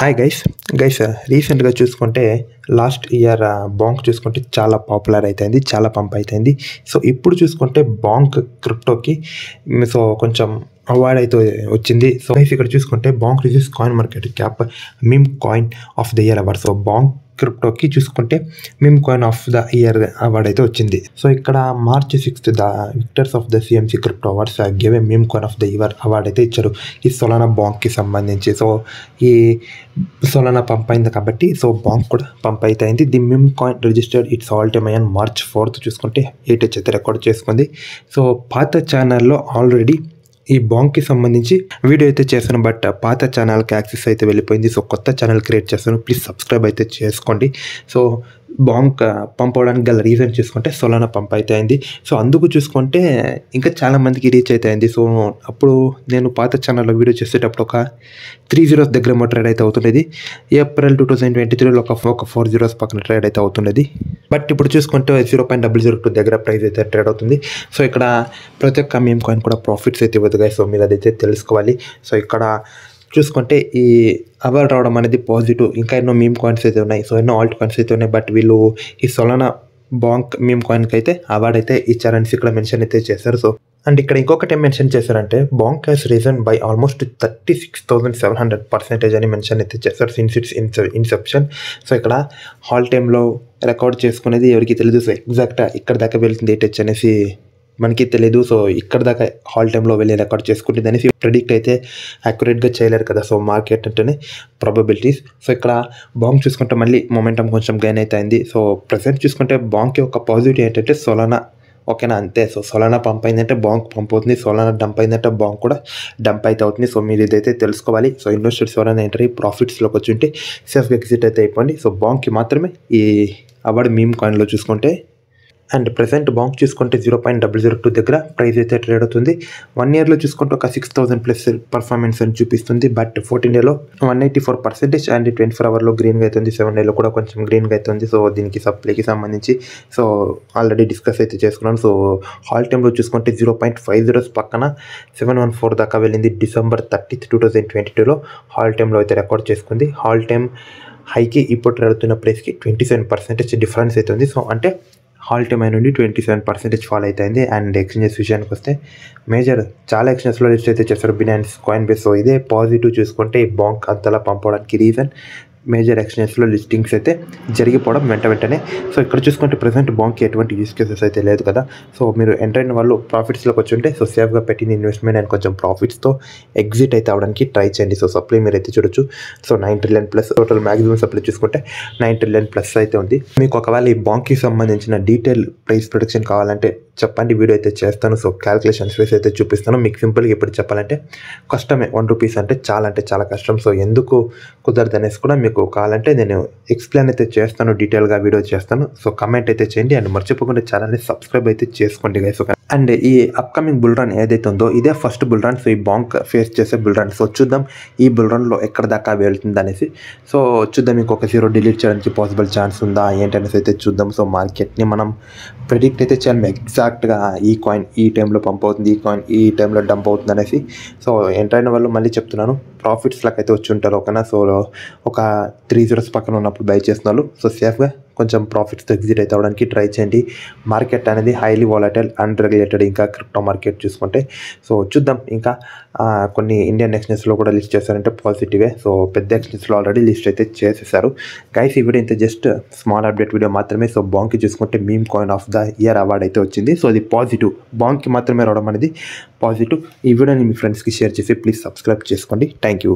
Hi guys రీసెంట్గా చూసుకుంటే last year bank చూసుకుంటే చాలా పాపులర్ అవుతుంది, చాలా పంప్ అవుతుంది. సో ఇప్పుడు చూసుకుంటే బాంక్ క్రిప్టోకి సో కొంచెం అవార్డ్ అయితే వచ్చింది. సో గైస్ ఇక్కడ చూసుకుంటే Bonk reviews coin market cap meme coin of the year award. So Bonk క్రిప్టోకి చూసుకుంటే meme coin of the year award అయితే వచ్చింది. సో ఇక్కడ March 6th the victors of the CMC crypto awards give a meme coin of the year award అయితే ఇచ్చారు ఈ Solana బాంక్కి సంబంధించి. సో ఈ సొలానా పంప్ అయింది కాబట్టి సో బాంక్ కూడా పంప్ అయితే అయింది. The meme coin registered it's all time high on March 4th చూసుకుంటే 8 అయితే రికార్డ్ చేసుకుంది. సో పాత ఛానల్లో ఆల్రెడీ ఈ బాంక్కి సంబంధించి వీడియో అయితే చేస్తాను, బట్ పాత ఛానల్కి యాక్సెస్ అయితే వెళ్ళిపోయింది. సో కొత్త ఛానల్ క్రియేట్ చేస్తాను, ప్లీజ్ సబ్స్క్రైబ్ అయితే చేసుకోండి. సో బాంక్ పంప్ అవడానికి గల రీజన్ చూసుకుంటే సొలానా పంప్ అయితే అయింది. సో అందుకు చూసుకుంటే ఇంకా చాలా మందికి రీచ్ అయితే అయింది. సో అప్పుడు నేను పాత ఛానల్లో వీడియో చేసేటప్పుడు ఒక 3 zeros దగ్గర ట్రేడ్ అయితే అవుతుండేది. April 2023లో ఒక 4 zeros పక్కన ట్రేడ్ అయితే అవుతుండేది. బట్ ఇప్పుడు చూసుకుంటే 0.002 దగ్గర ప్రైస్ అయితే ట్రేడ్ అవుతుంది. సో ఇక్కడ ప్రతి ఒక్క మీమ్ కాయిన్ కూడా ప్రాఫిట్స్ అయితే ఇవ్వదు గాయస్. సో మీరు అదైతే తెలుసుకోవాలి. సో ఇక్కడ చూసుకుంటే ఈ అవార్డ్ రావడం అనేది పాజిటివ్. ఇంకా ఎన్నో మీమ్ కాయిన్స్ అయితే ఉన్నాయి, సో ఎన్నో ఆల్ట్ కాయిన్స్ అయితే ఉన్నాయి, బట్ వీళ్ళు ఈ సొలానా బాంక్ మీమ్ కాయిన్కి అయితే అవార్డ్ అయితే ఇచ్చారని ఇక్కడ మెన్షన్ అయితే చేశారు. సో అండ్ ఇక్కడ ఇంకొకటి ఏం మెన్షన్ చేశారంటే bank has reason by almost 36,700% అని మెన్షన్ అయితే చేశారు సిన్స్ ఇట్స్ ఇన్సెప్షన్. సో ఇక్కడ హాల్ టైంలో రికార్డ్ చేసుకునేది ఎవరికి తెలియదు. సో ఎగ్జాక్ట్గా ఇక్కడ దాకా వెళ్తుంది ఏటెచ్ అనేసి మనకి తెలియదు. సో ఇక్కడ దాకా హాల్ టైంలో వెళ్ళి రికార్డ్ చేసుకుంటుంది అనేసి ప్రెడిక్ట్ అయితే యాక్యురేట్గా చేయలేరు కదా. సో మార్కెట్ అంటేనే ప్రాబబిలిటీస్. సో ఇక్కడ బాంక్ చూసుకుంటే మళ్ళీ మొమెంటం కొంచెం గెయిన్ అయితే అయింది. సో ప్రజెంట్ చూసుకుంటే బాంక్కి ఒక పాజిటివ్ ఏంటంటే సొలానా ఓకేనా అంతే. సో సొలానా పంప్ అయిందంటే బాంక్ పంప్ అవుతుంది, సొలానా డంప్ అయిందంటే బాంక్ కూడా డంప్ అయితే అవుతుంది. సో మీరు ఇదైతే తెలుసుకోవాలి. సో ఇన్వెస్టర్స్ ఎవరైనా ఎంటర్ అయ్యి ప్రాఫిట్స్లోకి వచ్చి ఉంటే సేఫ్గా ఎగ్జిట్ అయితే అయిపోండి. సో బాంక్కి మాత్రమే ఈ అవార్డు మీమ్ కాయిన్లో చూసుకుంటే అండ్ ప్రజెంట్ బాంక్ చూసుకుంటే 0.002 దగ్గర ప్రైస్ అయితే ట్రేడ్ అవుతుంది. 1 yearలో చూసుకుంటే ఒక 6,000+ పర్ఫార్మెన్స్ అని చూపిస్తుంది, బట్ 14 daysలో 184% అండ్ 24 hourలో గ్రీన్గా అవుతుంది, 7 daysలో కూడా కొంచెం గ్రీన్గా అవుతుంది. సో దీనికి సప్లైకి సంబంధించి సో ఆల్రెడీ డిస్కస్ అయితే చేసుకున్నాను. సో హాల్ టైంలో చూసుకుంటే 0.50 పక్కన 714 దాకా వెళ్ళింది. December 30th 2022లో హాల్ టైంలో అయితే రికార్డ్ చేసుకుంది. హాల్ టైం హైకి ఇప్పుడు ట్రేడ్ అవుతున్న ప్రైస్కి 27% డిఫరెన్స్ అవుతుంది. సో అంటే హాల్ టైమ్ అయిన నుండి 27% ఫాల్ అవుతుంది. అండ్ ఎక్స్చేంజెస్ విషయానికి వస్తే మేజర్ చాలా ఎక్స్చేంజెస్లో లిస్ట్ అయితే చేస్తారు, బినాన్స్, కాయిన్ బేస్. సో ఇదే పాజిటివ్ చూసుకుంటే ఈ బాంక్ అంతలా పంపడానికి రీజన్ మేజర్ ఎక్స్చేంజెస్లో లిస్టింగ్స్ అయితే జరిగిపోవడం వెంటనే. సో ఇక్కడ చూసుకుంటే ప్రజెంట్ బాంక్కి ఎటువంటి యూస్ కేసెస్ అయితే లేదు కదా. సో మీరు ఎంటర్ అయిన వాళ్ళు ప్రాఫిట్స్లోకి వచ్చి ఉంటే సో సేఫ్గా పెట్టిన ఇన్వెస్ట్మెంట్ అండ్ కొంచెం ప్రాఫిట్స్తో ఎగ్జిట్ అయితే అవడానికి ట్రై చేయండి. సో సప్లై మీరు అయితే చూడొచ్చు. So 9 trillion+ total maximum supply చూసుకుంటే 9 trillion+ అయితే ఉంది. మీకు ఒకవేళ ఈ బాంక్కి సంబంధించిన డీటెయిల్ ప్రైస్ ప్రొడిక్షన్ కావాలంటే చెప్పండి, వీడియో అయితే చేస్తాను. సో క్యాల్కులేషన్స్ వేసి అయితే చూపిస్తాను. మీకు సింపుల్గా ఇప్పుడు చెప్పాలంటే కష్టమే, 1 రూపీస్ అంటే చాలా కష్టం. సో ఎందుకు కుదరదు అనేసి కూడా మీకు కావాలంటే నేను ఎక్స్ప్లెయిన్ అయితే చేస్తాను, డీటెయిల్గా వీడియో చేస్తాను. సో కమెంట్ అయితే చేయండి అండ్ మర్చిపోకుండా ఛానల్ని సబ్స్క్రైబ్ అయితే చేసుకోండి గైస్. అండ్ ఈ అప్కమింగ్ బుల్ రన్ ఏదైతే ఉందో ఇదే ఫస్ట్ బుల్ రన్. సో ఈ బాంక్ ఫేస్ చేసే బుల్ రన్. సో చూద్దాం ఈ బుల్ రన్లో ఎక్కడ దాకా వెళ్తుంది అనేసి. సో చూద్దాం ఇంకొక 0 డిలీట్ చేయడానికి పాసిబుల్ ఛాన్స్ ఉందా ఏంటనేసి అయితే చూద్దాం. సో మార్కెట్ని మనం ప్రెడిక్ట్ అయితే చేయాలి ఎగ్జాక్ట్గా ఈ కాయిన్ ఈ టైంలో పంప్ అవుతుంది, ఈ కాయిన్ ఈ టైంలో డంప్ అవుతుంది అనేసి. సో ఎంటర్ అయిన వాళ్ళు మళ్ళీ చెప్తున్నాను ప్రాఫిట్స్లోకి అయితే వచ్చి ఉంటారు ఓకేనా. సో ఒక 3 zeros పక్కన ఉన్నప్పుడు బై చేసిన వాళ్ళు సో సేఫ్గా కొంచెం ప్రాఫిట్స్తో ఎగ్జిట్ అయితే అవడానికి ట్రై చేయండి. మార్కెట్ అనేది హైలీ వాలటైల్, అన్రెగ్యులేటెడ్ ఇంకా క్రిప్టో మార్కెట్ చూసుకుంటే. సో చూద్దాం ఇంకా కొన్ని ఇండియన్ ఎక్స్చేంజెస్లో కూడా లిస్ట్ చేశారంటే పాజిటివే. సో పెద్ద ఎక్స్చేంజెస్లో ఆల్రెడీ లిస్ట్ అయితే చేసేసారు గైస్. ఈ వీడియో ఇంత జస్ట్ స్మాల్ అప్డేట్ వీడియో మాత్రమే. సో బాంక్కి చూసుకుంటే meme coin of the year award అయితే వచ్చింది. సో అది పాజిటివ్, బాంక్కి మాత్రమే రావడం అనేది పాజిటివ్. ఈ వీడియోని మీ ఫ్రెండ్స్కి షేర్ చేసి ప్లీజ్ సబ్స్క్రైబ్ చేసుకోండి. Thank you.